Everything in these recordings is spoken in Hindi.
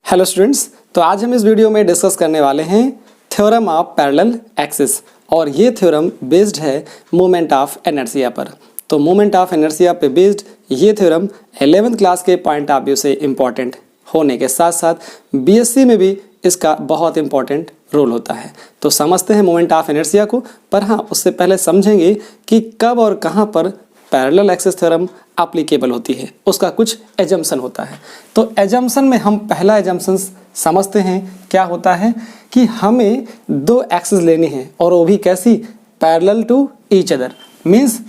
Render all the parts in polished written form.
हेलो स्टूडेंट्स, तो आज हम इस वीडियो में डिस्कस करने वाले हैं थ्योरम ऑफ पैरेलल एक्सिस और ये थ्योरम बेस्ड है मोमेंट ऑफ इनर्शिया पर। तो मोमेंट ऑफ इनर्शिया पे बेस्ड ये थ्योरम 11th क्लास के पॉइंट ऑफ व्यू से इम्पॉर्टेंट होने के साथ साथ बीएससी में भी इसका बहुत इंपॉर्टेंट रोल होता है। तो समझते हैं मोमेंट ऑफ इनर्शिया को, पर हाँ उससे पहले समझेंगे कि कब और कहाँ पर पैरेलल एक्सिस थ्योरम एप्लीकेबल होती है, उसका कुछ एजम्पशन होता है। तो एजम्पशन में हम पहला एजम्पशन समझते हैं क्या होता है कि हमें दो एक्सिस लेनी है और वो भी कैसी, parallel to each other, means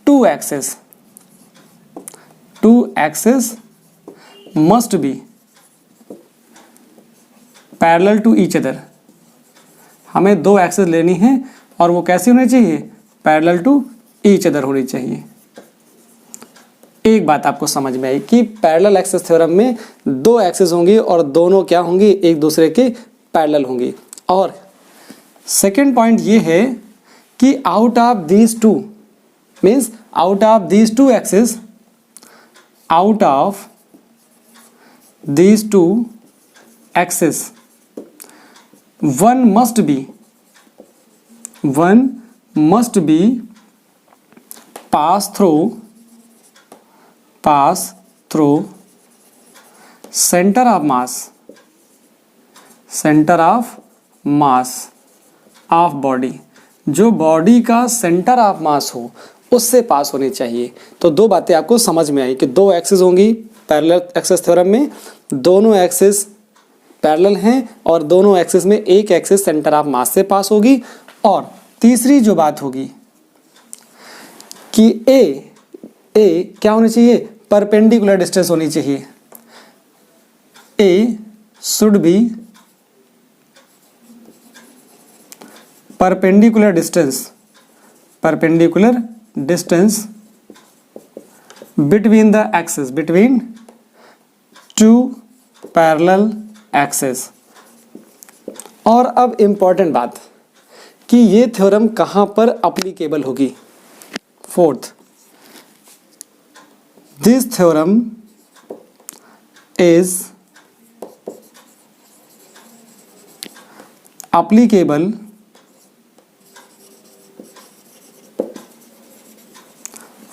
two axis must be parallel to each other. हमें दो एक्सिस लेनी है और वो कैसी होनी चाहिए, पैरेलल टू ईच अदर होनी चाहिए। एक बात आपको समझ में आई कि पैरेलल एक्सिस थ्योरम में दो एक्सिस होंगी और दोनों क्या होंगी, एक दूसरे के पैरेलल होंगी। और सेकंड पॉइंट ये है कि out of these two, means out of these two axis, out of these two axis one must be pass through center of mass of body। जो बॉडी का सेंटर ऑफ मास हो उससे पास होनी चाहिए। तो दो बातें आपको समझ में आई कि दो एक्सिस होंगी पैरेलल एक्सिस थ्योरम में, दोनों एक्सिस पैरेलल हैं और दोनों एक्सिस में एक एक्सिस सेंटर ऑफ मास से पास होगी। और तीसरी जो बात होगी कि ए क्या होनी चाहिए, परपेंडिकुलर डिस्टेंस होनी चाहिए। A should be perpendicular distance between the axis, between two parallel axis. और अब इंपॉर्टेंट बात कि ये थ्योरम कहां पर एप्लीकेबल होगी। Fourth, this theorem is applicable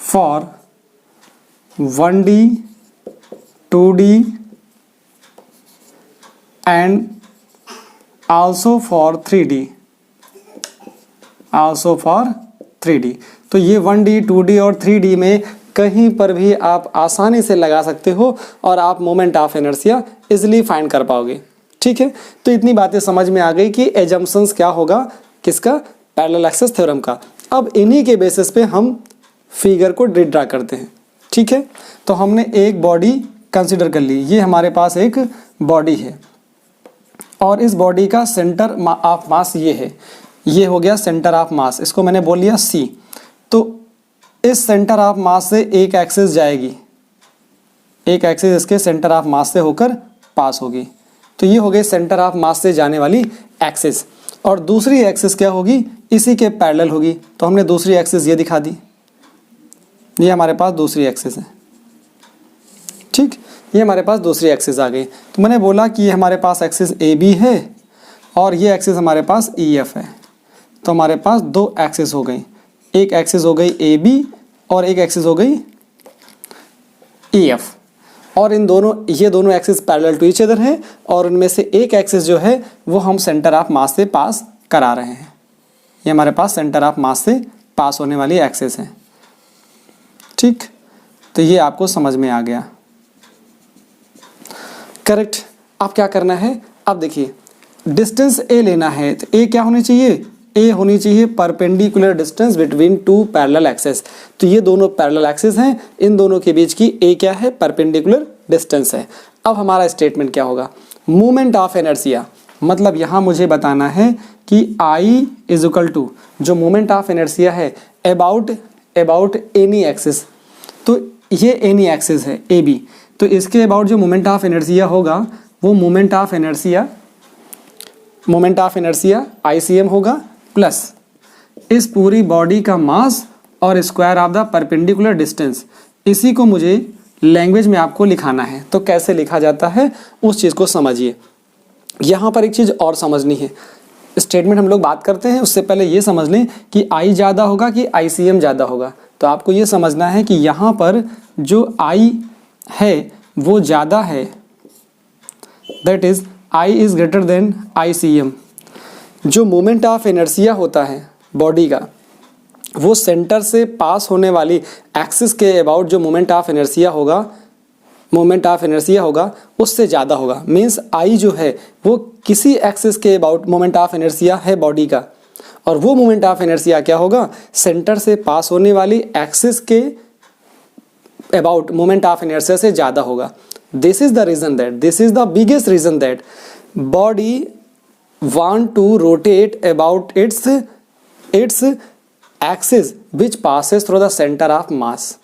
for 1D 2D and also for 3D, तो ये 1D 2D और 3D में कहीं पर भी आप आसानी से लगा सकते हो और आप moment of inertia easily find कर पाओगे। ठीक है, तो इतनी बातें समझ में आ गई कि एजम्पशंस क्या होगा किसका, पैरेलल एक्सिस थ्योरम का। अब इन्हीं के बेसिस पे हम फिगर को ड्रा करते हैं। ठीक है, तो हमने एक बॉडी कंसिडर कर ली, ये हमारे पास एक बॉडी है और इस बॉडी का सेंटर ऑफ मास ये है, ये हो गया सेंटर ऑफ मास, इसको मैंने बोल लिया C। तो इस सेंटर ऑफ मास से एक एक्सिस जाएगी, एक एक्सिस इसके सेंटर ऑफ मास से होकर पास होगी। तो ये हो गई सेंटर ऑफ मास से जाने वाली एक्सिस। और दूसरी एक्सिस क्या होगी, इसी के पैरेलल होगी। तो हमने दूसरी एक्सिस ये दिखा दी, ये हमारे पास दूसरी एक्सिस है। ठीक, ये हमारे पास दूसरी एक्सिस आ गई। तो मैंने बोला कि ये हमारे पास एक्सिस AB है और ये एक्सिस हमारे पास EF है। तो हमारे पास दो एक्सिस हो गई, एक एक्सिस हो गई AB और एक एक्सिस हो गई EF। और इन दोनों, ये दोनों axis parallel to each other है और उनमें से एक एक्सिस जो है वो हम सेंटर ऑफ मास से पास करा रहे हैं। ये हमारे पास सेंटर ऑफ मास से पास होने वाली एक्सिस है। ठीक, तो ये आपको समझ में आ गया। करेक्ट। अब क्या करना है, अब देखिए डिस्टेंस A लेना है तो A क्या होनी चाहिए, A होनी चाहिए perpendicular distance between two parallel axis. तो ये दोनों पैरेलल एक्सिस हैं, इन दोनों के बीच की A क्या है, परपेंडिकुलर डिस्टेंस है। अब हमारा स्टेटमेंट क्या होगा, मोमेंट ऑफ इनर्शिया, मतलब यहाँ मुझे बताना है कि I इज इक्वल टू जो मोमेंट ऑफ इनर्शिया है अबाउट एनी एक्सिस। तो ये एनी एक्सिस है AB, तो इसके अबाउट जो मोमेंट ऑफ इनर्शिया होगा वो मोमेंट ऑफ इनर्शिया ICM होगा प्लस इस पूरी बॉडी का मास और square of the perpendicular distance, इसी को मुझे लैंग्वेज में आपको लिखाना है। तो कैसे लिखा जाता है उस चीज़ को समझिए। यहाँ पर एक चीज़ और समझनी है, स्टेटमेंट हम लोग बात करते हैं उससे पहले ये समझ लें कि आई ज़्यादा होगा कि ICM ज़्यादा होगा। तो आपको ये समझना है कि यहाँ पर जो आई है वो ज़्यादा है, that is I is greater than ICM। जो मोमेंट ऑफ इनर्शिया होता है बॉडी का, वो सेंटर से पास होने वाली एक्सिस के अबाउट जो मोमेंट ऑफ इनर्शिया होगा उससे ज़्यादा होगा। मीन्स आई जो है वो किसी एक्सिस के अबाउट मोमेंट ऑफ इनर्शिया है बॉडी का, और वो मोमेंट ऑफ इनर्शिया क्या होगा, सेंटर से पास होने वाली एक्सिस के अबाउट मोमेंट ऑफ इनर्शिया से ज़्यादा होगा। This is the biggest reason that body want to rotate about its axis which passes through the center of mass।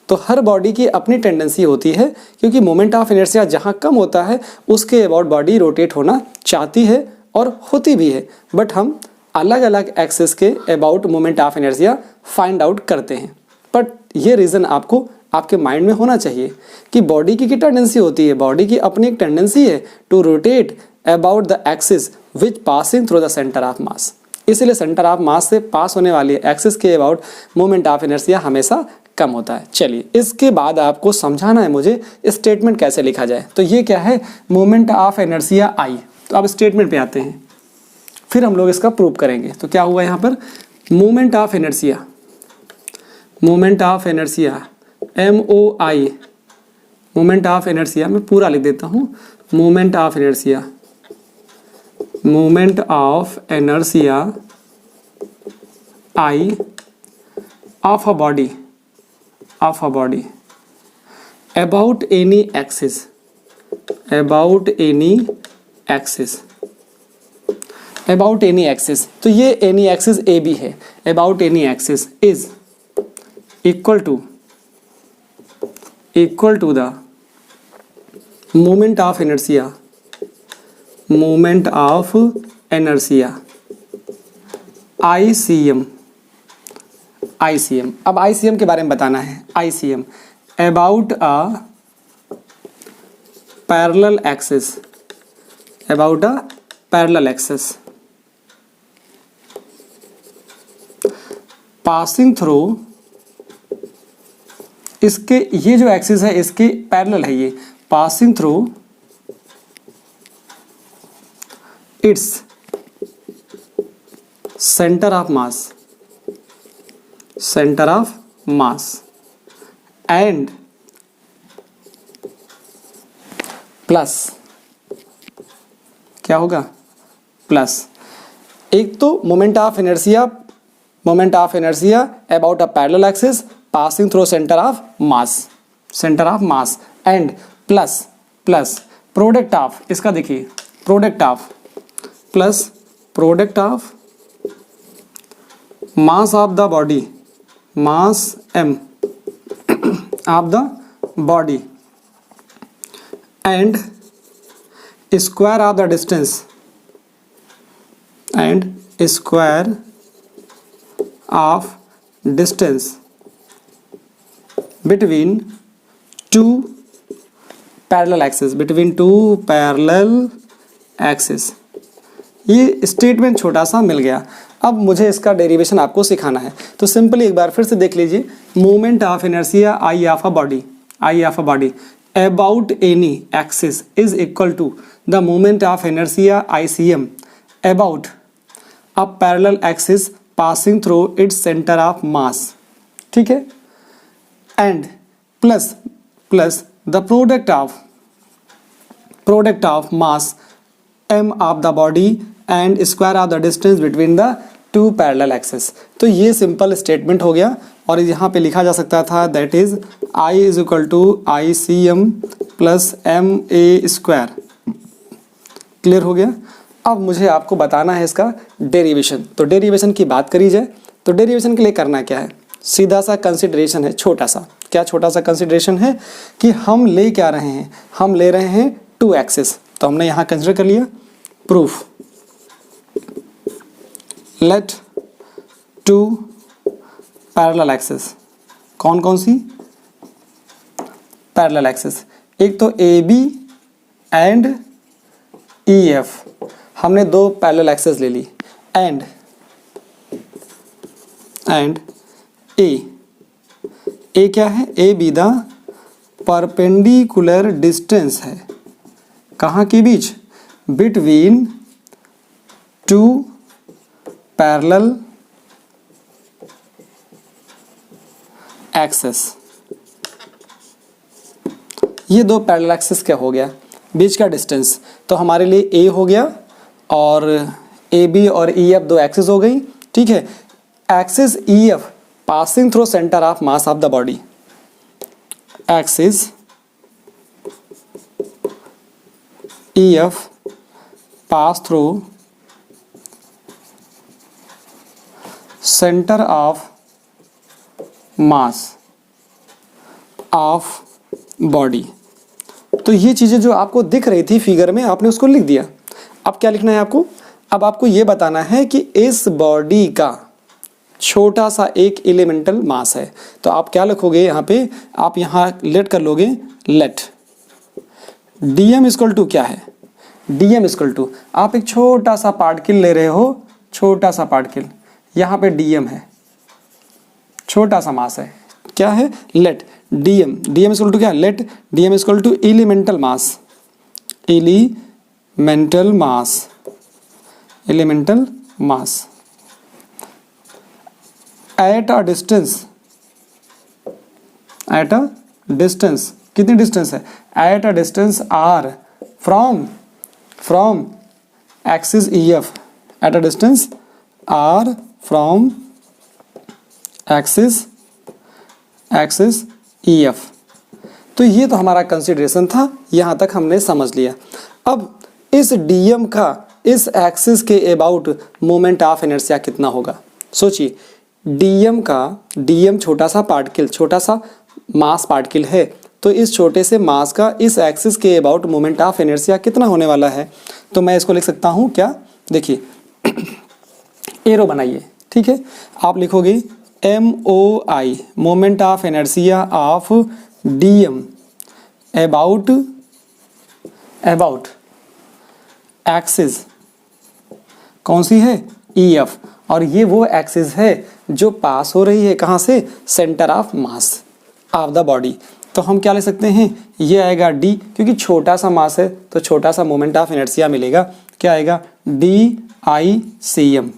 तो हर बॉडी की अपनी टेंडेंसी होती है, क्योंकि मोमेंट ऑफ इनर्शिया जहाँ कम होता है उसके अबाउट बॉडी रोटेट होना चाहती है और होती भी है, बट हम अलग अलग एक्सिस के about moment of inertia find out करते हैं। बट ये रीज़न आपको आपके माइंड में होना चाहिए कि बॉडी की टेंडेंसी होती है, बॉडी की अपनी एक टेंडेंसी है to rotate about the axis which passing through the centre of mass. इसलिए सेंटर ऑफ मास से पास होने वाली एक्सिस के अबाउट मोमेंट ऑफ इनर्शिया हमेशा कम होता है। चलिए, इसके बाद आपको समझाना है मुझे स्टेटमेंट कैसे लिखा जाए। तो ये क्या है, मोमेंट ऑफ इनर्शिया आई। तो अब स्टेटमेंट पे आते हैं, फिर हम लोग इसका प्रूव करेंगे। तो क्या हुआ यहाँ पर, moment of inertia MOI, moment of inertia, मैं पूरा लिख देता हूँ, moment of inertia I of a body about any axis तो ये any axis AB है, about any axis is equal to the moment of inertia ICM। अब ICM के बारे में बताना है। ICM about a parallel axis passing through, इसके ये जो एक्सिस है इसके पैरेलल है, ये passing through its center of mass and plus, क्या होगा, प्लस एक तो moment of inertia about a parallel axis passing through centre of mass and plus product of, इसका देखिए product of mass of the body, mass m of the body and square of the distance between two parallel axes। ये स्टेटमेंट छोटा सा मिल गया। अब मुझे इसका डेरिवेशन आपको सिखाना है। तो सिंपली एक बार फिर से देख लीजिए, moment of inertia I of a body about any axis is equal to the moment of inertia ICM about a parallel axis passing through its centre of mass. ठीक है, and plus the product of mass m of the body and square of the distance between the two parallel axis. तो ये सिंपल स्टेटमेंट हो गया, और यहाँ पे लिखा जा सकता था that is I is equal to ICM plus MA square. Clear हो गया। अब मुझे आपको बताना है इसका डेरिवेशन। तो डेरिवेशन की बात करी जाए तो डेरिवेशन के लिए करना क्या है, सीधा सा कंसिडरेशन है, छोटा सा। क्या छोटा सा कंसिडरेशन है कि हम ले क्या रहे हैं, हम ले रहे हैं टू एक्सिस। तो हमने यहाँ कंसिडर कर लिया proof, let two parallel axis, कौन कौन सी, पैरेलल एक्सिस, एक तो A B and E F, हमने दो पैरेलल एक्सिस ले ली, एंड ए क्या है, A be the perpendicular distance है, कहाँ के बीच, बिटवीन टू पैरेलल एक्सिस। ये दो पैरेलल एक्सिस क्या हो गया, बीच का डिस्टेंस, तो हमारे लिए ए हो गया और ए बी और ई एफ दो एक्सिस हो गई, ठीक है। Axis E F passing through centre of mass of the body, axis E F pass through centre of mass of body. तो ये चीज़ें जो आपको दिख रही थी फिगर में, आपने उसको लिख दिया। अब क्या लिखना है आपको, अब आपको ये बताना है कि इस बॉडी का छोटा सा एक एलिमेंटल मास है, तो आप क्या लिखोगे यहाँ पे, आप यहाँ लेट कर लोगे, लेट dm इक्वल टू क्या है, dm इक्वल टू, आप एक छोटा सा पार्टिकल ले रहे हो, छोटा सा पार्टिकल, यहाँ पे dm है, छोटा सा मास है, क्या है, लेट dm इक्वल टू क्या, let dm equal to elemental mass, elemental mass at a distance, कितनी डिस्टेंस है, at a distance r from axis EF, at a distance r from axis EF। तो ये तो हमारा कंसिडरेशन था, यहाँ तक हमने समझ लिया। अब इस dm का इस एक्सिस के अबाउट मोमेंट ऑफ इनर्शिया कितना होगा, सोचिए, dm छोटा सा पार्टिकल, छोटा सा मास पार्टिकल है, तो इस छोटे से मास का इस एक्सिस के अबाउट मोमेंट ऑफ इनर्शिया कितना होने वाला है। तो मैं इसको लिख सकता हूँ क्या, देखिए एरो बनाइए, ठीक है, आप लिखोगे MOI moment of inertia of dm about axis कौन सी है, EF, और ये वो एक्सिस है जो पास हो रही है कहाँ से, centre of mass of the body. तो हम क्या ले सकते हैं, ये आएगा d, क्योंकि छोटा सा मास है तो छोटा सा मोमेंट ऑफ इनर्शिया मिलेगा, क्या आएगा, DICM,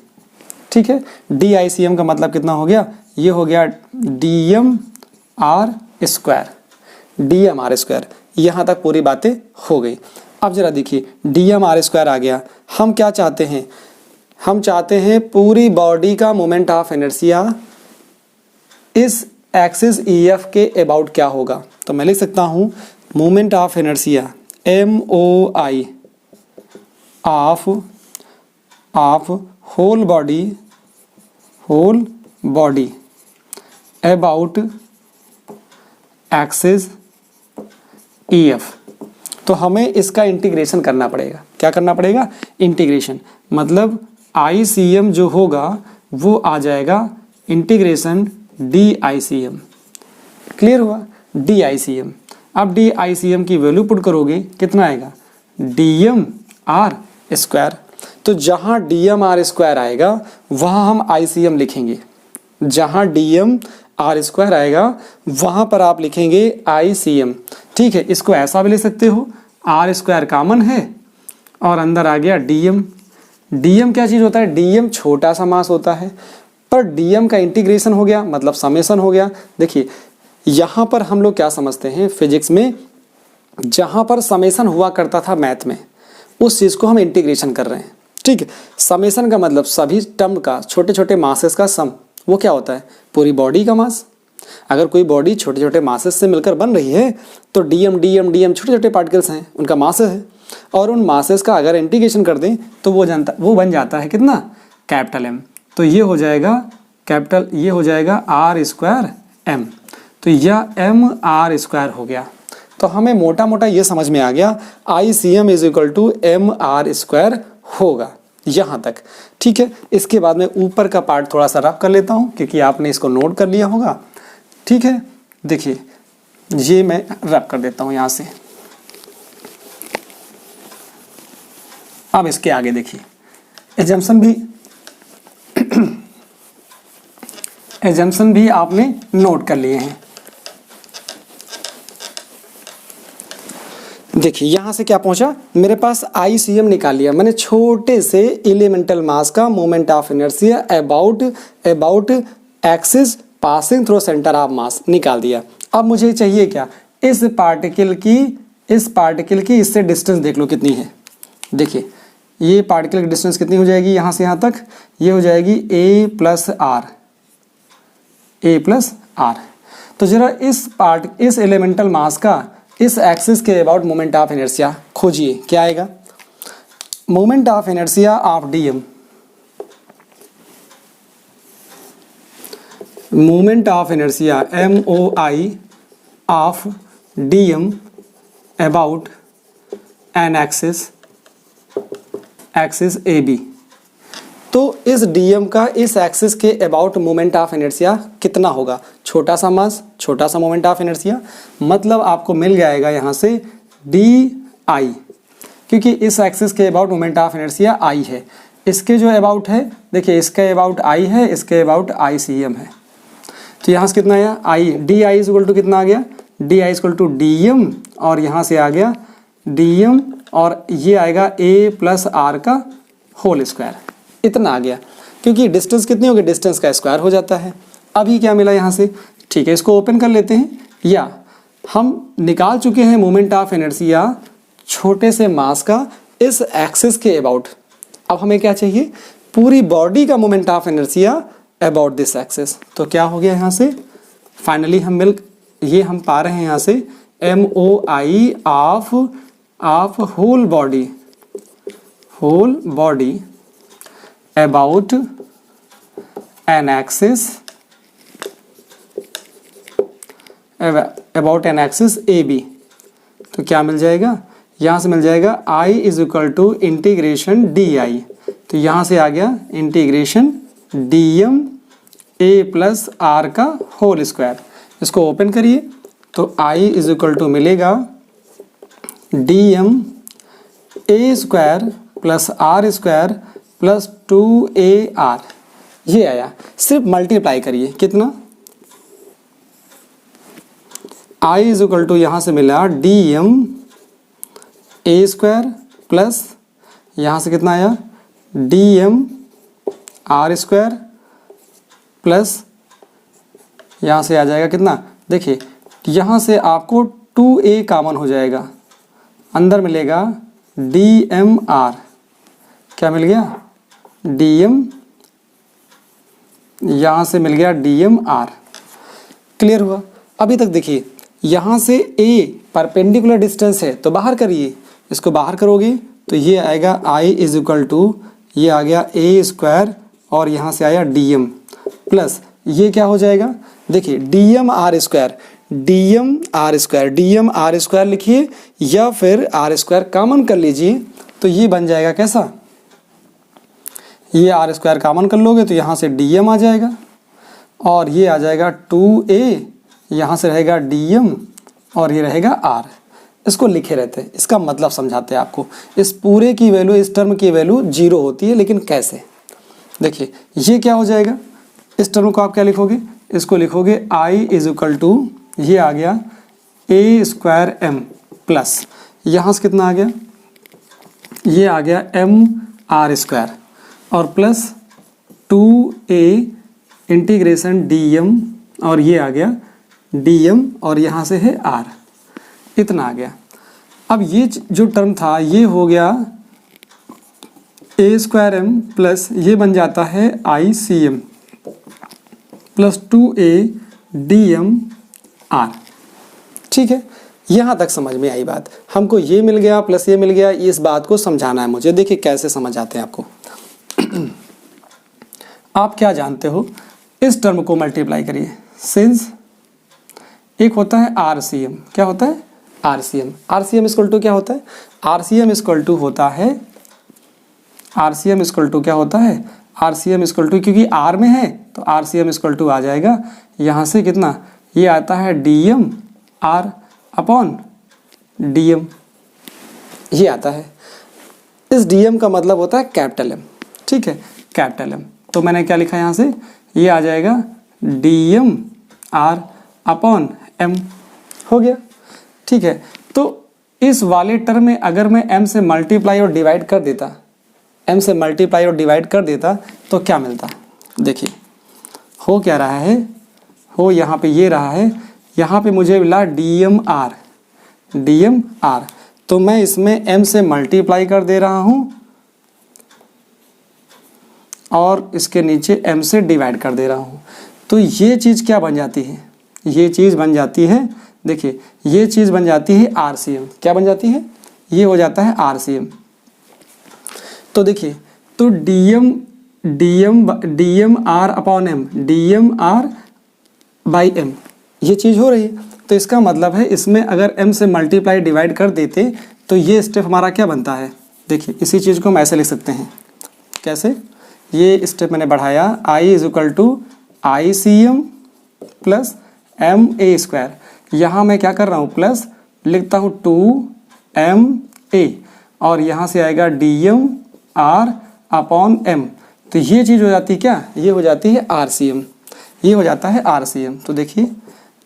ठीक है। DICM का मतलब कितना हो गया, ये हो गया DMR स्क्वायर, यहाँ तक पूरी बातें हो गई। अब जरा देखिए DMR स्क्वायर आ गया, हम क्या चाहते हैं, हम चाहते हैं पूरी बॉडी का मोमेंट ऑफ इनर्शिया इस एक्सिस EF के अबाउट क्या होगा। तो मैं लिख सकता हूँ moment of inertia MOI of whole body about axis EF। तो हमें इसका इंटीग्रेशन करना पड़ेगा, क्या करना पड़ेगा, इंटीग्रेशन, मतलब ICM जो होगा वो आ जाएगा इंटीग्रेशन DICM, क्लियर हुआ, DICM। अब DICM की वैल्यू पुट करोगे, कितना आएगा, DMR स्क्वायर। तो जहाँ DMR स्क्वायर आएगा वहाँ हम ICM लिखेंगे, जहाँ DMR स्क्वायर आएगा वहाँ पर आप लिखेंगे ICM, ठीक है। इसको ऐसा भी ले सकते हो, R स्क्वायर कॉमन है और अंदर आ गया DM क्या चीज़ होता है, DM छोटा सा मास होता है, पर DM का इंटीग्रेशन हो गया मतलब समेशन हो गया। देखिए यहाँ पर हम लोग क्या समझते हैं फिजिक्स में, जहाँ पर समेशन हुआ करता था मैथ में, उस चीज़ को हम इंटीग्रेशन कर रहे हैं, ठीक है। समेशन का मतलब सभी टर्म का, छोटे छोटे मासेस का सम, वो क्या होता है, पूरी बॉडी का मास। अगर कोई बॉडी छोटे छोटे मासेस से मिलकर बन रही है तो DM छोटे छोटे पार्टिकल्स हैं, उनका मास है, और उन मासेस का अगर इंटीग्रेशन कर दें तो वो बन जाता है कितना, कैपिटल M। तो ये हो जाएगा कैपिटल, ये हो जाएगा R स्क्वायर M, तो यह MR स्क्वायर हो गया। तो हमें मोटा मोटा ये समझ में आ गया ICM is equal to MR square होगा यहाँ तक, ठीक है। इसके बाद में ऊपर का पार्ट थोड़ा सा रफ कर लेता हूँ क्योंकि आपने इसको नोट कर लिया होगा, ठीक है। देखिए ये मैं रब कर देता हूं यहां से। अब इसके आगे देखिए एजम्पशन भी आपने नोट कर लिए हैं। देखिए यहां से क्या पहुंचा, मेरे पास ICM निकाल लिया मैंने, छोटे से एलिमेंटल मास का moment of inertia about axis passing through centre of मास निकाल दिया। अब मुझे चाहिए क्या, इस पार्टिकल की इससे डिस्टेंस देख लो कितनी है। देखिए ये पार्टिकल की डिस्टेंस कितनी हो जाएगी यहां से यहां तक, ये हो जाएगी a प्लस आर। तो जरा इस एलिमेंटल मास का इस एक्सिस के अबाउट मोमेंट ऑफ इनर्शिया खोजिए, क्या आएगा। Moment of inertia of DM, moment of inertia MOI of DM about an axis AB। तो इस DM का इस एक्सिस के अबाउट मोमेंट ऑफ इनर्शिया कितना होगा, छोटा सा मास छोटा सा मोमेंट ऑफ इनर्शिया, मतलब आपको मिल जाएगा यहाँ से DI, क्योंकि इस एक्सिस के about moment of inertia I है। इसके जो अबाउट है देखिए, इसके अबाउट I है, इसके अबाउट ICM है। तो यहाँ से कितना आया DI इज इक्वल टू कितना आ गया, DI is equal to DM, और यहाँ से आ गया DM, और ये आएगा A प्लस आर का होल स्क्वायर, इतना आ गया। क्योंकि डिस्टेंस कितनी होगी, डिस्टेंस का स्क्वायर हो जाता है। अभी क्या मिला यहाँ से, ठीक है इसको ओपन कर लेते हैं। या हम निकाल चुके हैं मोमेंट ऑफ इनर्शिया छोटे से मास का इस एक्सिस के अबाउट। अब हमें क्या चाहिए, पूरी बॉडी का moment of inertia about this axis. तो क्या हो गया यहाँ से, फाइनली हम पा रहे हैं यहाँ से MOI of whole body about an axis AB। तो क्या मिल जाएगा, यहाँ से मिल जाएगा I is equal to integration DI। तो यहाँ से आ गया integration DM A plus r का होल स्क्वायर। इसको ओपन करिए तो I इज इक्वल टू मिलेगा DM A square plus R square plus 2AR। ये आया, सिर्फ मल्टीप्लाई करिए कितना, I इज इक्वल टू यहाँ से मिला DM A स्क्वायर प्लस यहाँ से कितना आया DM R स्क्वायर प्लस यहाँ से आ जाएगा कितना, देखिए यहाँ से आपको 2A कॉमन हो जाएगा, अंदर मिलेगा DMR। क्या मिल गया, DM, यहाँ से मिल गया DMR। क्लियर हुआ। अभी तक देखिए यहाँ से A परपेंडिकुलर डिस्टेंस है तो बाहर करिए, इसको बाहर करोगे तो ये आएगा I इज इक्वल टू, ये आ गया A स्क्वायर और यहाँ से आया DM प्लस ये क्या हो जाएगा, देखिए DMR स्क्वायर लिखिए या फिर R स्क्वायर कॉमन कर लीजिए तो ये बन जाएगा कैसा, ये R स्क्वायर कॉमन कर लोगे तो यहाँ से DM आ जाएगा और ये आ जाएगा 2A, यहाँ से रहेगा DM और ये रहेगा R। इसको लिखे रहते हैं, इसका मतलब समझाते हैं आपको। इस पूरे की वैल्यू, इस टर्म की वैल्यू 0 होती है, लेकिन कैसे, देखिए ये क्या हो जाएगा, इस टर्म को आप क्या लिखोगे, इसको लिखोगे I इज इक्वल टू, ये आ गया A स्क्वायर M प्लस यहाँ से कितना आ गया, ये आ गया MR स्क्वायर और प्लस 2A इंटीग्रेशन DM और ये आ गया DM और यहाँ से है R, इतना आ गया। अब ये जो टर्म था ये हो गया A स्क्वायर M प्लस ये बन जाता है ICM plus 2A DM R। ठीक है, यहाँ तक समझ में आई बात। हमको ये मिल गया प्लस ये मिल गया, इस बात को समझाना है मुझे। देखिए कैसे समझ आते हैं आपको। आप क्या जानते हो, इस टर्म को मल्टीप्लाई करिए, सिंस एक होता है RCM, क्या होता है RCM इक्वल टू क्या होता है, RCM इक्वल टू होता है, RCM इक्वल टू क्या होता है, RCM इक्वल टू, क्योंकि R में है तो RCM इक्वल टू आ जाएगा यहाँ से कितना, ये आता है DM r upon d m, ये आता है। इस डी एम का मतलब होता है कैपिटल एम, ठीक है, कैपिटल एम। तो मैंने क्या लिखा यहाँ से, ये आ जाएगा d m r upon m, हो गया, ठीक है। तो इस वाले टर्म में अगर मैं m से मल्टीप्लाई और डिवाइड कर देता, m से मल्टीप्लाई और डिवाइड कर देता तो क्या मिलता, देखिए हो क्या रहा है, हो यहाँ पे ये रहा है, यहाँ पे मुझे मिला डी एम आर, तो मैं इसमें m से मल्टीप्लाई कर दे रहा हूँ और इसके नीचे m से डिवाइड कर दे रहा हूँ। तो ये चीज़ क्या बन जाती है, ये चीज़ बन जाती है, देखिए ये चीज़ बन जाती है RCM, क्या बन जाती है, ये हो जाता है RCM। तो देखिए, तो d m r upon m, d m r by m, ये चीज़ हो रही है। तो इसका मतलब है इसमें अगर m से मल्टीप्लाई डिवाइड कर देते तो ये स्टेप हमारा क्या बनता है, देखिए इसी चीज़ को हम ऐसे लिख सकते हैं, कैसे, ये स्टेप मैंने बढ़ाया, I is equal to ICM plus MA², यहाँ मैं क्या कर रहा हूँ, प्लस लिखता हूँ 2MA और यहाँ से आएगा DMR अपॉन M। तो ये चीज़ हो जाती है क्या, ये हो जाती है RCM, ये हो जाता है RCM। तो देखिए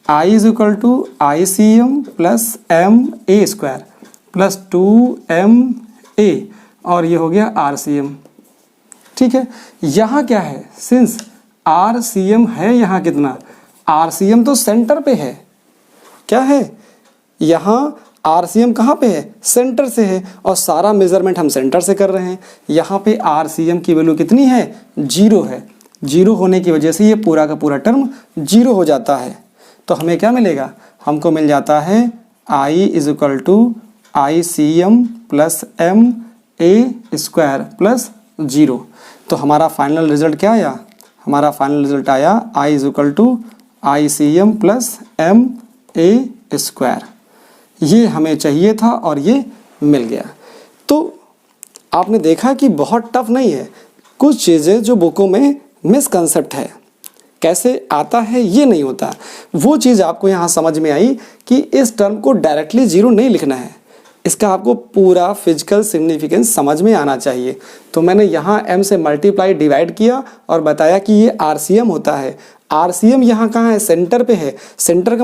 I is equal to ICM plus MA² plus 2MA और ये हो गया RCM, ठीक है। यहाँ क्या है, सिंस RCM है यहाँ कितना, RCM तो सेंटर पे है, क्या है, यहाँ RCM कहाँ पे है, सेंटर से है, और सारा मेजरमेंट हम सेंटर से कर रहे हैं। यहाँ पे RCM की वैल्यू कितनी है, 0 है, 0 होने की वजह से ये पूरा का पूरा टर्म 0 हो जाता है। तो हमें क्या मिलेगा, हमको मिल जाता है I is equal to ICM plus MA² plus 0। तो हमारा फाइनल रिजल्ट क्या आया, हमारा फाइनल रिजल्ट आया I is equal to ICM plus MA²। ये हमें चाहिए था और ये मिल गया। तो आपने देखा कि बहुत टफ नहीं है, कुछ चीज़ें जो बुकों में मिसकंसेप्ट है, कैसे आता है ये नहीं होता, वो चीज़ आपको यहाँ समझ में आई कि इस टर्म को डायरेक्टली 0 नहीं लिखना है, इसका आपको पूरा फिजिकल सिग्निफिकेंस समझ में आना चाहिए। तो मैंने यहाँ m से मल्टीप्लाई डिवाइड किया और बताया कि ये RCM होता है। RCM यहाँ कहाँ है, सेंटर पे है, सेंटर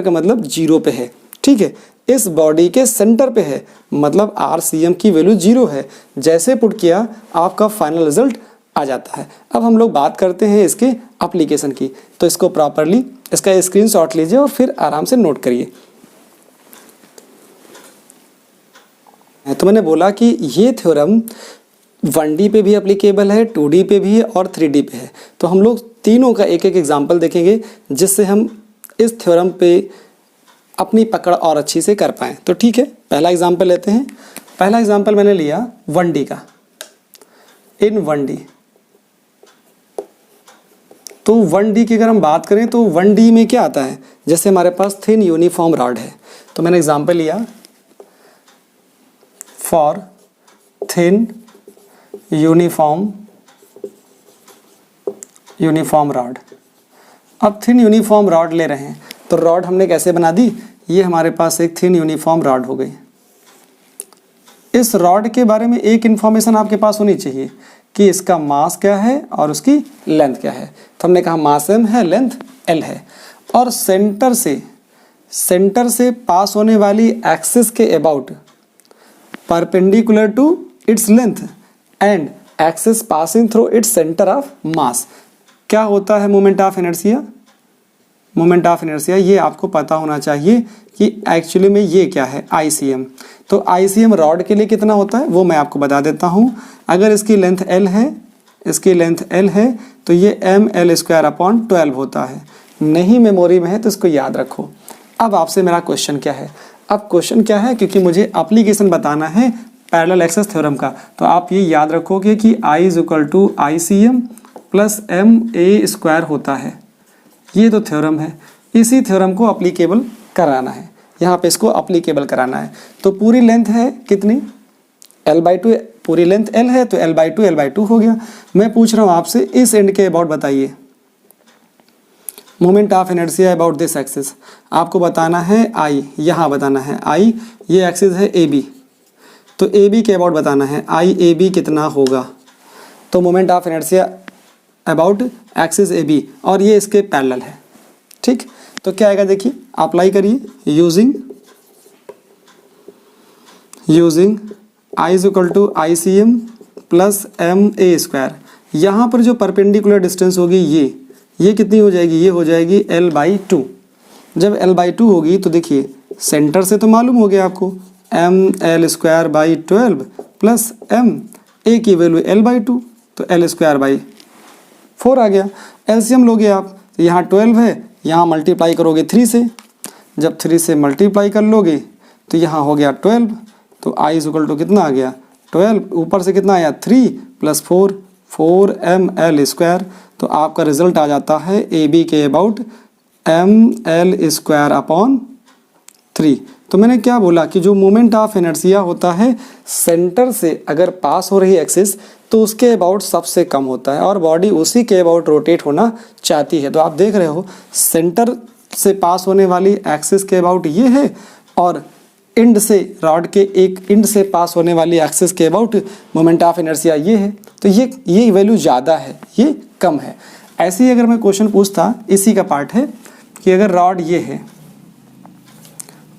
का मतलब 0 पे है, ठीक है, इस बॉडी के सेंटर पे है, मतलब RCM की वैल्यू 0 है। जैसे पुट किया आपका फाइनल रिजल्ट आ जाता है। अब हम लोग बात करते हैं इसके एप्लीकेशन की, तो इसको प्रॉपरली इसका स्क्रीनशॉट लीजिए और फिर आराम से नोट करिए। तो मैंने बोला कि ये थ्योरम 1D पे भी एप्लीकेबल है, 2D पे भी है और 3D पे है। तो हम लोग तीनों का एक एक एग्जाम्पल देखेंगे जिससे हम इस थ्योरम पे अपनी पकड़ और अच्छी से कर पाएँ। तो ठीक है, पहला एग्जाम्पल लेते हैं। पहला एग्जाम्पल मैंने लिया 1D का। इन 1D, तो 1D की अगर हम बात करें तो 1D में क्या आता है, जैसे हमारे पास थिन यूनिफॉर्म रॉड है, तो मैंने एग्जाम्पल लिया फॉर थिन यूनिफॉर्म रॉड। अब थिन यूनिफॉर्म रॉड ले रहे हैं, तो रॉड हमने कैसे बना दी, ये हमारे पास एक थिन यूनिफॉर्म रॉड हो गई। इस रॉड के बारे में एक इन्फॉर्मेशन आपके पास होनी चाहिए कि इसका मास क्या है और उसकी लेंथ क्या है। तो हमने कहा मास m है, लेंथ l है, और सेंटर से पास होने वाली एक्सिस के about perpendicular to its length and axis passing through its centre of mass क्या होता है, moment of inertia. Moment of inertia ये आपको पता होना चाहिए कि एक्चुअली में ये क्या है, ICM। तो ICM रॉड के लिए कितना होता है वो मैं आपको बता देता हूँ। अगर इसकी लेंथ L है, तो ये ML²/12 होता है। नहीं मेमोरी में है तो इसको याद रखो। अब आपसे मेरा क्वेश्चन क्या है, क्योंकि मुझे एप्लीकेशन बताना है पैरेलल एक्सेस थ्योरम का, तो आप ये याद रखोगे कि I is equal to ICM plus MA² होता है। ये तो थ्योरम है, इसी थ्योरम को अप्लीकेबल कराना है, यहाँ पे इसको अप्लीकेबल कराना है। तो पूरी लेंथ है कितनी, L/2, पूरी लेंथ L है तो L/2 हो गया। मैं पूछ रहा हूँ आपसे इस एंड के अबाउट बताइए, moment of inertia about this axis, आपको बताना है आई, यहाँ बताना है आई, ये एक्सिस है ए बी, तो ए बी के अबाउट बताना है आई ए बी कितना होगा। तो moment of inertia about axis A B, और ये इसके पैरेलल है, ठीक। तो क्या आएगा देखिए, अप्लाई करिए, using I is equal to I C M plus M A square. यहाँ पर जो परपेंडिकुलर डिस्टेंस होगी ये कितनी हो जाएगी, ये हो जाएगी l/2। जब l/2 होगी तो देखिए सेंटर से तो मालूम हो गया आपको ml²/12 प्लस m, a की वैल्यू l/2, तो l²/4 आ गया। एलसीएम लोगे आप, तो यहाँ 12 है, यहाँ मल्टीप्लाई करोगे 3 से, जब 3 से मल्टीप्लाई कर लोगे तो यहाँ हो गया 12, तो i इज इक्वल टू कितना आ गया 12, ऊपर से कितना आया 3 + 4 4ml²। तो आपका रिजल्ट आ जाता है ए बी के अबाउट ml²/3। तो मैंने क्या बोला कि जो मोमेंट ऑफ इनर्शिया होता है सेंटर से अगर पास हो रही एक्सिस तो उसके अबाउट सबसे कम होता है, और बॉडी उसी के अबाउट रोटेट होना चाहती है। तो आप देख रहे हो सेंटर से पास होने वाली एक्सिस के अबाउट ये है, और एंड से, रॉड के एक एंड से पास होने वाली एक्सिस के अबाउट मोमेंट ऑफ इनर्शिया ये है। तो ये वैल्यू ज़्यादा है, ये कम है। ऐसे ही अगर मैं क्वेश्चन पूछता, इसी का पार्ट है कि अगर रॉड ये है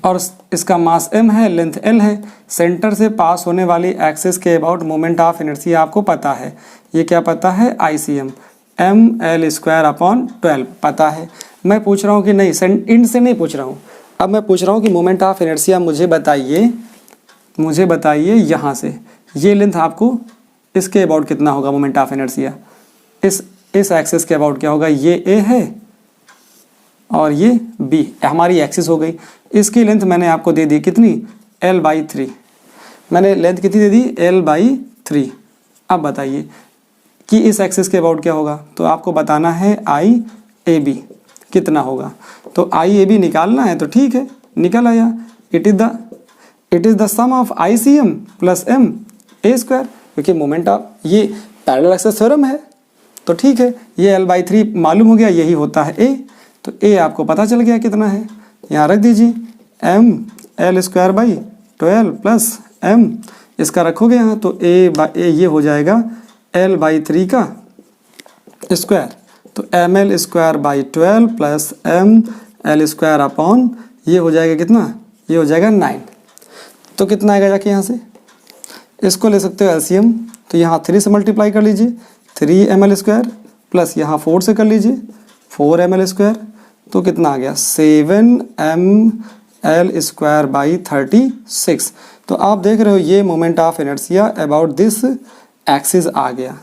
और इसका मास m है, लेंथ l है, सेंटर से पास होने वाली एक्सिस के अबाउट मोमेंट ऑफ इनर्शिया आपको पता है, ये क्या पता है ICM ml²/12 पता है। मैं पूछ रहा हूँ कि नहीं, एंड से नहीं पूछ रहा हूँ, अब मैं पूछ रहा हूँ कि मोमेंट ऑफ इनर्शिया मुझे बताइए यहाँ से, ये लेंथ आपको इसके अबाउट कितना होगा मोमेंट ऑफ इनर्शिया, इस एक्सिस के अबाउट क्या होगा, ये A है और ये B हमारी एक्सिस हो गई। इसकी लेंथ मैंने आपको दे दी कितनी, l/3, मैंने लेंथ कितनी दे दी, l/3। अब बताइए कि इस एक्सिस के अबाउट क्या होगा, तो आपको बताना है IAB कितना होगा। तो IAB निकालना है तो ठीक है, निकल आया, it is the sum of ICM plus MA², क्योंकि मोमेंट ऑफ ये पैरेलल एक्सिस थ्योरम है, तो ठीक है, ये l/3 मालूम हो गया, यही होता है A। तो A आपको पता चल गया कितना है, यहाँ रख दीजिए ml²/12 प्लस m, इसका रखोगे यहाँ तो A ये हो जाएगा l/3 का स्क्वायर, तो ml²/12 प्लस ml² ये हो जाएगा कितना, ये हो जाएगा 9। तो कितना आएगा जाके यहाँ से, इसको ले सकते हो एलसीएम, तो यहाँ 3 से मल्टीप्लाई कर लीजिए 3ml² प्लस यहाँ 4 से कर लीजिए 4ml², तो कितना आ गया 7ml²/36। तो आप देख रहे हो ये moment of inertia about this axis आ गया,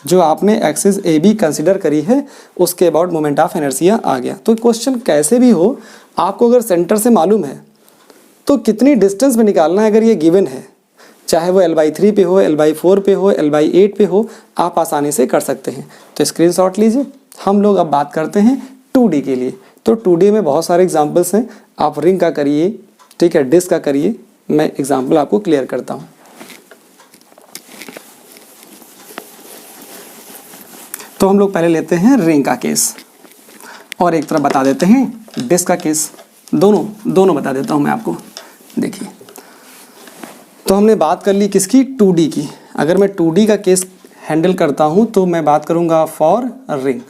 जो आपने एक्सिस ए बी कंसिडर करी है उसके अबाउट मोमेंट ऑफ इनर्शिया आ गया। तो क्वेश्चन कैसे भी हो, आपको अगर सेंटर से मालूम है तो कितनी डिस्टेंस में निकालना है, अगर ये गिवन है, चाहे वो l/3 पे हो, l/4 पे हो, l/8 पे हो, आप आसानी से कर सकते हैं। तो स्क्रीनशॉट लीजिए। हम लोग अब बात करते हैं 2D के लिए। तो 2D में बहुत सारे एग्जाम्पल्स हैं, आप रिंग का करिए, ठीक है, डिस्क का करिए, मैं एग्जाम्पल आपको क्लियर करता हूँ। तो हम लोग पहले लेते हैं रिंग का केस और एक तरफ बता देते हैं डिस्क का केस, दोनों बता देता हूँ मैं आपको। देखिए, तो हमने बात कर ली किसकी, 2D की। अगर मैं 2D का केस हैंडल करता हूँ तो मैं बात करूँगा फॉर रिंग।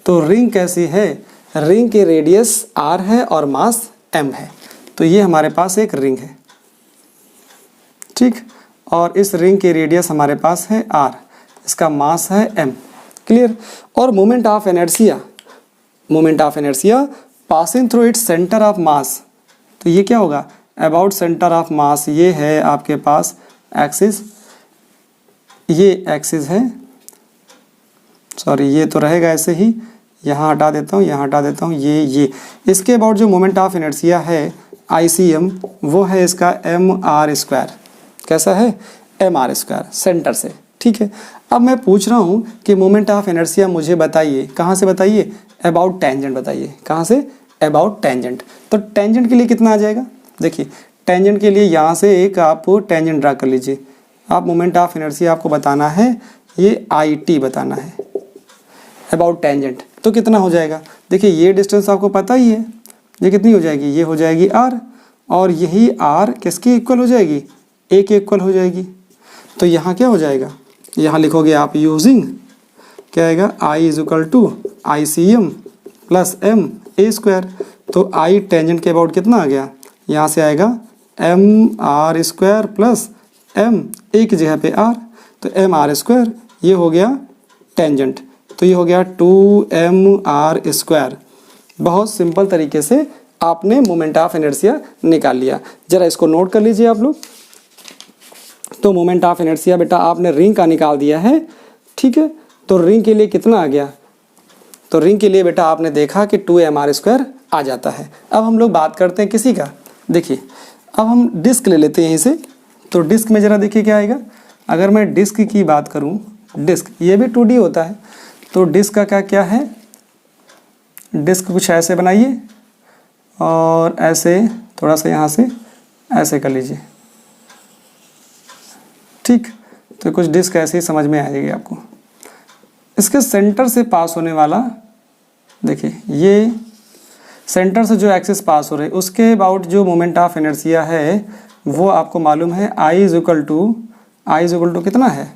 तो रिंग कैसी है, रिंग के रेडियस r है और मास m है। तो ये हमारे पास एक रिंग है, ठीक, और इस रिंग के रेडियस हमारे पास है r, इसका मास है m, क्लियर। और moment of inertia passing through its centre of मास, तो ये क्या होगा, अबाउट सेंटर ऑफ मास, ये है आपके पास एक्सिस, ये एक्सिस है, सॉरी ये तो रहेगा ऐसे ही, यहाँ हटा देता हूँ, यहाँ हटा देता हूँ, ये इसके अबाउट जो मोमेंट ऑफ इनर्शिया है ICM, वो है इसका mr²। कैसा है, mr² सेंटर से, ठीक है। अब मैं पूछ रहा हूँ कि मोमेंट ऑफ इनर्शिया मुझे बताइए, कहाँ से बताइए, अबाउट टेंजेंट बताइए, कहाँ से, अबाउट टेंजेंट। तो टेंजेंट के लिए कितना आ जाएगा, देखिए टेंजेंट के लिए यहाँ से एक आप टेंजेंट ड्रा कर लीजिए। आप मोमेंट ऑफ इनर्शिया आपको बताना है, ये IT बताना है, अबाउट टेंजेंट। तो कितना हो जाएगा? देखिए ये डिस्टेंस आपको पता ही है, ये कितनी हो जाएगी? ये हो जाएगी r, और यही r किसकी इक्वल हो जाएगी? a के इक्वल हो जाएगी। तो यहाँ क्या हो जाएगा? यहाँ लिखोगे आप यूजिंग क्या आएगा? i is equal to ICM plus m a square. तो i टेंजेंट के अबाउट कितना आ गया? यहाँ से आएगा mr square plus m a की जगह पे r, तो mr स्क्वायर, ये हो गया टेंजेंट, तो ये हो गया 2mr स्क्वायर। बहुत सिंपल तरीके से आपने मोमेंट ऑफ इनर्शिया निकाल लिया। जरा इसको नोट कर लीजिए आप लोग। तो मोमेंट ऑफ इनर्शिया बेटा आपने रिंग का निकाल दिया है, ठीक है। तो रिंग के लिए कितना आ गया? तो रिंग के लिए बेटा आपने देखा कि 2mr स्क्वायर आ जाता है। अब हम लोग बात करते हैं किसी का, देखिए अब हम डिस्क ले लेते हैं यहीं से। तो डिस्क में ज़रा देखिए क्या आएगा। अगर मैं डिस्क की बात करूं, डिस्क ये भी 2D होता है। तो डिस्क का क्या क्या है? डिस्क कुछ ऐसे बनाइए और ऐसे थोड़ा सा यहाँ से ऐसे कर लीजिए, ठीक। तो कुछ डिस्क ऐसे ही समझ में आ जाएगी आपको। इसके सेंटर से पास होने वाला, देखिए ये सेंटर से जो एक्सिस पास हो रहे उसके अबाउट जो मोमेंट ऑफ इनर्शिया है वो आपको मालूम है I इज इक्वल टू कितना है?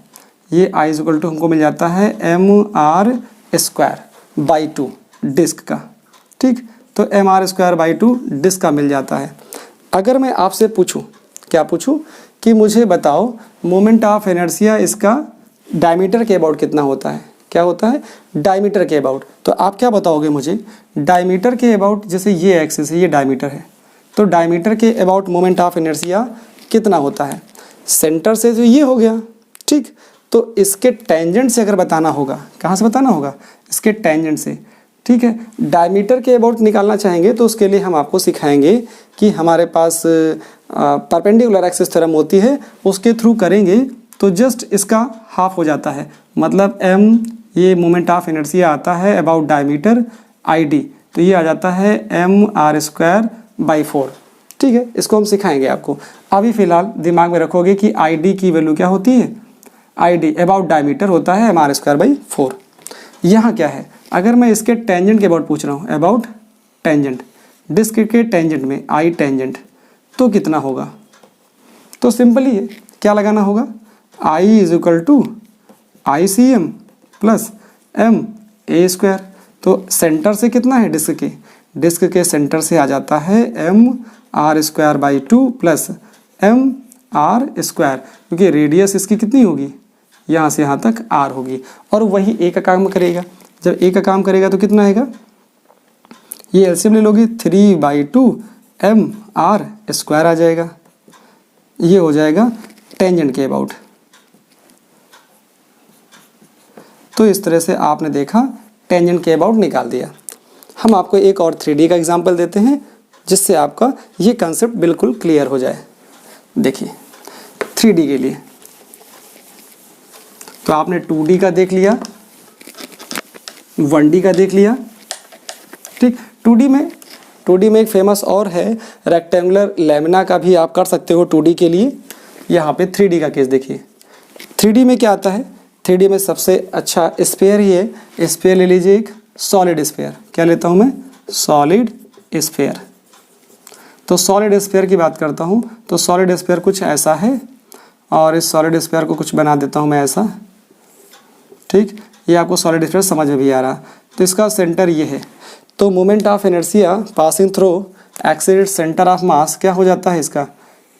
ये I इज इक्वल टू हमको मिल जाता है mr स्क्वायर बाई 2 डिस्क का, ठीक। तो mr स्क्वायर बाई 2 डिस्क का मिल जाता है। अगर मैं आपसे पूछूं, क्या पूछूं कि मुझे बताओ मोमेंट ऑफ इनर्शिया इसका डायमीटर के अबाउट कितना होता है? क्या होता है? डायमीटर के अबाउट। तो आप क्या बताओगे मुझे? डायमीटर के अबाउट, जैसे ये एक्सिस है, ये डायमीटर है, तो डायमीटर के अबाउट मोमेंट ऑफ इनर्शिया कितना होता है? सेंटर से तो ये हो गया, ठीक। तो इसके टेंजेंट से अगर बताना होगा, कहाँ से बताना होगा? इसके टेंजेंट से, ठीक है। डायमीटर के अबाउट निकालना चाहेंगे तो उसके लिए हम आपको सिखाएंगे कि हमारे पास परपेंडिकुलर एक्सिस थ्योरम होती है, उसके थ्रू करेंगे तो जस्ट इसका हाफ हो जाता है। मतलब m ये मोमेंट ऑफ इनर्शिया आता है अबाउट डायमीटर ID, तो ये आ जाता है mr स्क्वायर बाई 4, ठीक है। इसको हम सिखाएंगे आपको। अभी फिलहाल दिमाग में रखोगे कि ID की वैल्यू क्या होती है? ID अबाउट डायमीटर होता है mr स्क्वायर बाई 4। यहाँ क्या है? अगर मैं इसके टेंजेंट के अबाउट पूछ रहा हूँ, अबाउट टेंजेंट, डिस्क के टेंजेंट में I टेंजेंट, तो कितना होगा? तो सिंपल ही है, क्या लगाना होगा? I is equal to ICM plus MA square. तो सेंटर से कितना है डिस्क के सेंटर से आ जाता है mr square by 2 plus mr square, क्योंकि रेडियस इसकी कितनी होगी? यहाँ से यहाँ तक r होगी, और वही एक का काम करेगा। जब एक का काम करेगा तो कितना आएगा? ये एलसीएम ले लोगे, 3/2 mr स्क्वायर आ जाएगा। ये हो जाएगा टेंजेंट के अबाउट। तो इस तरह से आपने देखा टेंजेंट के अबाउट निकाल दिया। हम आपको एक और 3D का एग्जांपल देते हैं जिससे आपका ये कंसेप्ट बिल्कुल क्लियर हो जाए। देखिए 3D के लिए तो आपने 2D का देख लिया, 1D का देख लिया, ठीक। 2D में एक फेमस और है रेक्टेंगुलर लेमिना का भी आप कर सकते हो 2D के लिए। यहाँ पे 3D का केस देखिए। 3D में क्या आता है? 3D में सबसे अच्छा स्फीयर ही है। स्फीयर ले लीजिए, एक सॉलिड स्फीयर। क्या लेता हूँ मैं? Solid sphere. तो सॉलिड स्फीयर की बात करता हूँ तो सॉलिड स्फीयर कुछ ऐसा है, और इस सॉलिड स्फीयर को कुछ बना देता हूँ मैं ऐसा, ठीक। ये आपको सॉलिड स्फीयर समझ में भी आ रहा। तो इसका सेंटर ये है। तो moment of inertia passing through axis centre of mass क्या हो जाता है इसका?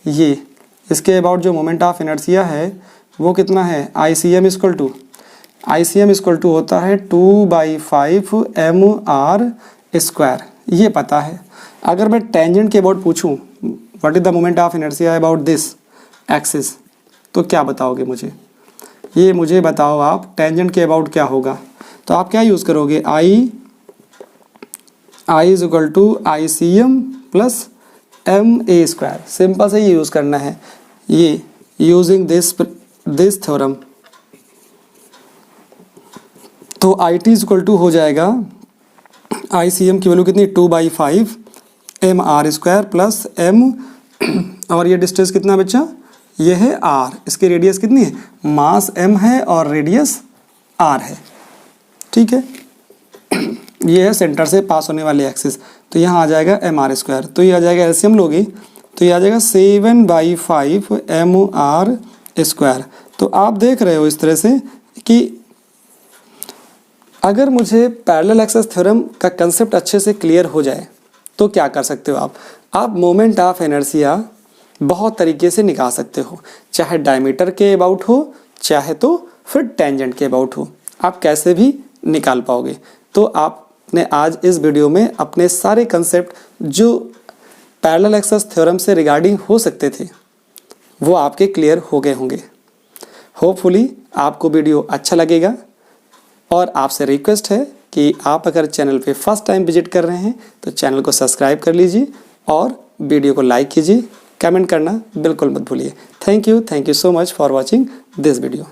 ये इसके अबाउट जो मोमेंट ऑफ इनर्शिया है वो कितना है? ICM इक्वल टू होता है 2/5 mr स्क्वायर। ये पता है। अगर मैं टेंजेंट के अबाउट पूछूं what is the moment of inertia about this axis, तो क्या बताओगे मुझे? ये मुझे बताओ आप टेंजेंट के अबाउट क्या होगा। तो आप क्या यूज़ करोगे? I is equal to ICM plus MA square. Simple से ये यूज़ करना है, ये यूजिंग दिस थ्योरम। तो IT इज इक्वल टू हो जाएगा ICM की वैल्यू कितनी? 2/5 mr स्क्वायर प्लस m, और ये डिस्टेंस कितना बच्चा? ये है r। इसकी रेडियस कितनी है? मास m है और रेडियस r है, ठीक है। ये है सेंटर से पास होने वाली एक्सिस, तो यहाँ आ जाएगा mr²। तो ये आ जाएगा एलसीएम लोगे तो ये आ जाएगा 7/5 mr²। तो आप देख रहे हो इस तरह से कि अगर मुझे पैरेलल एक्सेस थ्योरम का कंसेप्ट अच्छे से क्लियर हो जाए तो क्या कर सकते हो आप मोमेंट ऑफ इनर्शिया बहुत तरीके से निकाल सकते हो, चाहे डायमीटर के अबाउट हो चाहे तो फिर टेंजेंट के अबाउट हो, आप कैसे भी निकाल पाओगे। तो आपने आज इस वीडियो में अपने सारे कंसेप्ट जो पैरेलल एक्सेस थ्योरम से रिगार्डिंग हो सकते थे वो आपके क्लियर हो गए होंगे। होपफुली आपको वीडियो अच्छा लगेगा और आपसे रिक्वेस्ट है कि आप अगर चैनल पे फर्स्ट टाइम विजिट कर रहे हैं तो चैनल को सब्सक्राइब कर लीजिए और वीडियो को लाइक कीजिए, कमेंट करना बिल्कुल मत भूलिए। Thank you so much for watching this video.